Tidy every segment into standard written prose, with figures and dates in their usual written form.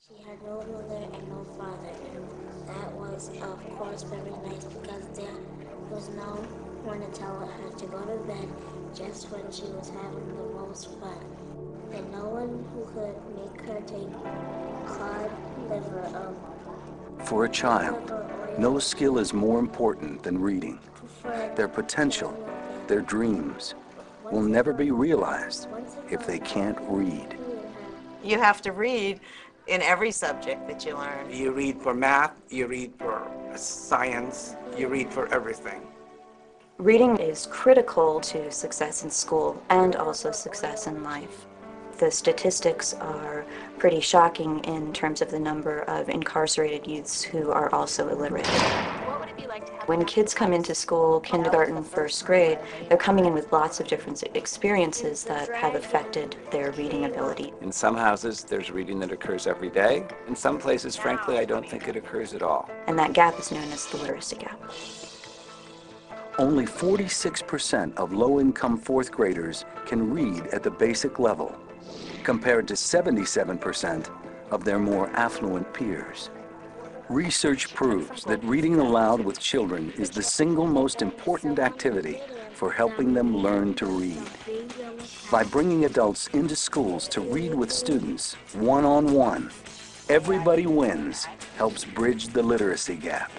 She had no mother and no father. That was, of course, very nice because there was no one to tell her to go to bed just when she was having the most fun. And no one who could make her take cod liver For a child, no skill is more important than reading. Their potential, their dreams, will never be realized if they can't read. You have to read in every subject that you learn. You read for math, you read for science, you read for everything. Reading is critical to success in school and also success in life. The statistics are pretty shocking in terms of the number of incarcerated youths who are also illiterate. When kids come into school, kindergarten, first grade, they're coming in with lots of different experiences that have affected their reading ability. In some houses, there's reading that occurs every day. In some places, frankly, I don't think it occurs at all. And that gap is known as the literacy gap. Only 46% of low-income fourth graders can read at the basic level, compared to 77% of their more affluent peers. Research proves that reading aloud with children is the single most important activity for helping them learn to read. By bringing adults into schools to read with students one-on-one, Everybody Wins helps bridge the literacy gap.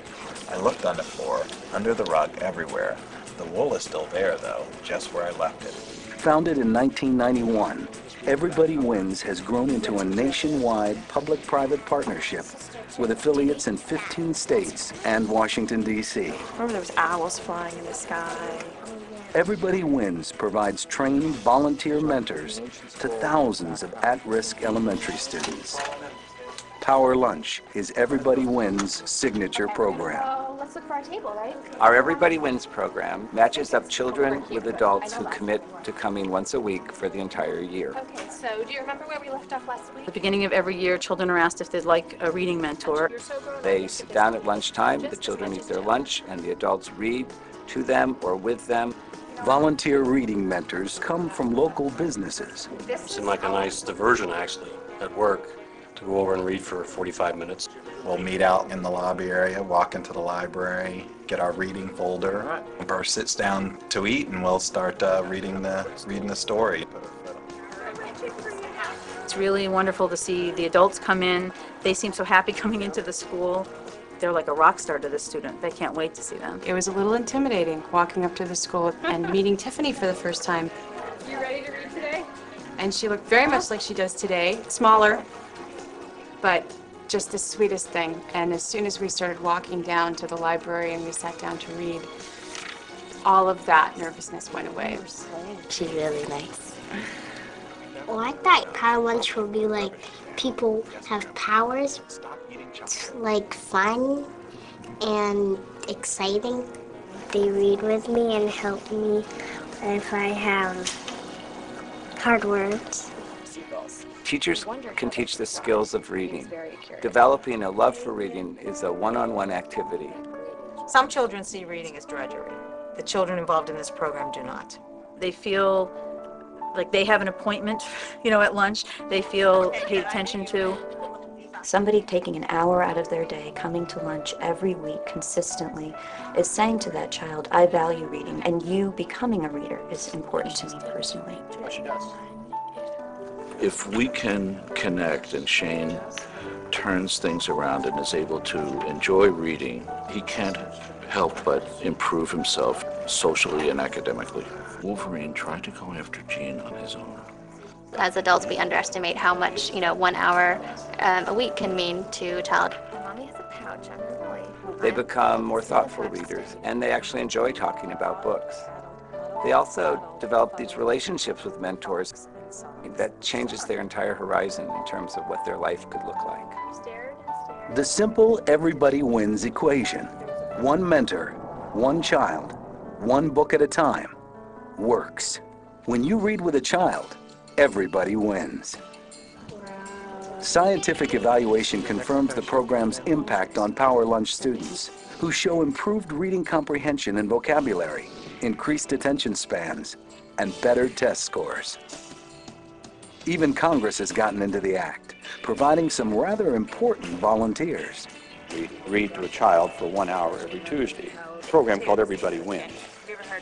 I looked on the floor, under the rug, everywhere. The wool is still there, though, just where I left it. Founded in 1991, Everybody Wins has grown into a nationwide public-private partnership with affiliates in 15 states and Washington, D.C. Remember there was owls flying in the sky. Everybody Wins provides trained volunteer mentors to thousands of at-risk elementary students. Power Lunch is Everybody Wins' signature program. Let's look for our table, right? Our Everybody Wins program matches up children with adults who commit to coming once a week for the entire year. Okay, so do you remember where we left off last week? At the beginning of every year, children are asked if they'd like a reading mentor. They sit down at lunchtime, the children eat their lunch, and the adults read to them or with them. Volunteer reading mentors come from local businesses. It seemed like a nice diversion, actually, at work, to go over and read for 45 minutes. We'll meet out in the lobby area, walk into the library, get our reading folder. Burr sits down to eat, and we'll start reading the story. It's really wonderful to see the adults come in. They seem so happy coming into the school. They're like a rock star to the student. They can't wait to see them. It was a little intimidating walking up to the school and meeting Tiffany for the first time. You ready to read today? And she looked very much like she does today, smaller, but just the sweetest thing. And as soon as we started walking down to the library and we sat down to read, all of that nervousness went away. She's really nice. Well, I thought Power Lunch would be like people have powers, like fun and exciting. They read with me and help me if I have hard words. Teachers can teach the skills of reading. Developing a love for reading is a one-on-one activity. Some children see reading as drudgery. The children involved in this program do not. They feel like they have an appointment, at lunch. They feel paid attention to. Somebody taking an hour out of their day, coming to lunch every week consistently, is saying to that child, I value reading, and you becoming a reader is important to me personally. If we can connect, and Shane turns things around and is able to enjoy reading, he can't help but improve himself socially and academically. Wolverine tried to go after Jean on his own. As adults, we underestimate how much, 1 hour a week can mean to a child. Mommy has a pouch on her belly. They become more thoughtful readers, and they actually enjoy talking about books. They also develop these relationships with mentors that changes their entire horizon in terms of what their life could look like. The simple Everybody Wins equation, one mentor, one child, one book at a time, works. When you read with a child, everybody wins. Scientific evaluation confirms the program's impact on Power Lunch students, who show improved reading comprehension and vocabulary, increased attention spans, and better test scores. Even Congress has gotten into the act. providing some rather important volunteers. We read to a child for 1 hour every Tuesday. A program called Everybody Wins.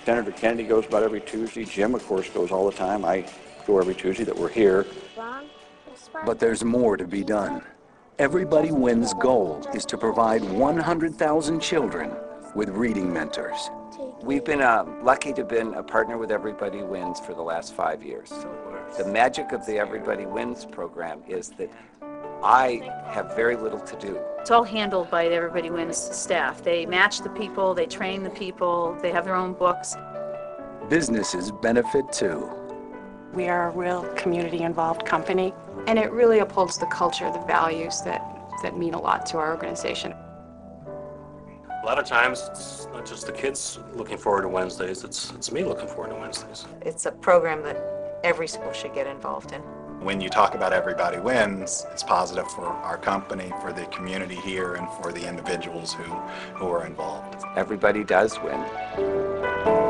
Senator Kennedy goes about every Tuesday. Jim, of course, goes all the time. I go every Tuesday that we're here. But there's more to be done. Everybody Wins' goal is to provide 100,000 children with reading mentors. We've been lucky to have been a partner with Everybody Wins for the last 5 years. The magic of the Everybody Wins program is that I have very little to do. It's all handled by the Everybody Wins staff. They match the people, they train the people, they have their own books. Businesses benefit too. We are a real community-involved company, and it really upholds the culture, the values that mean a lot to our organization. A lot of times, it's not just the kids looking forward to Wednesdays, it's me looking forward to Wednesdays. It's a program that every school should get involved in. When you talk about Everybody Wins, it's positive for our company, for the community here, and for the individuals who are involved. Everybody does win.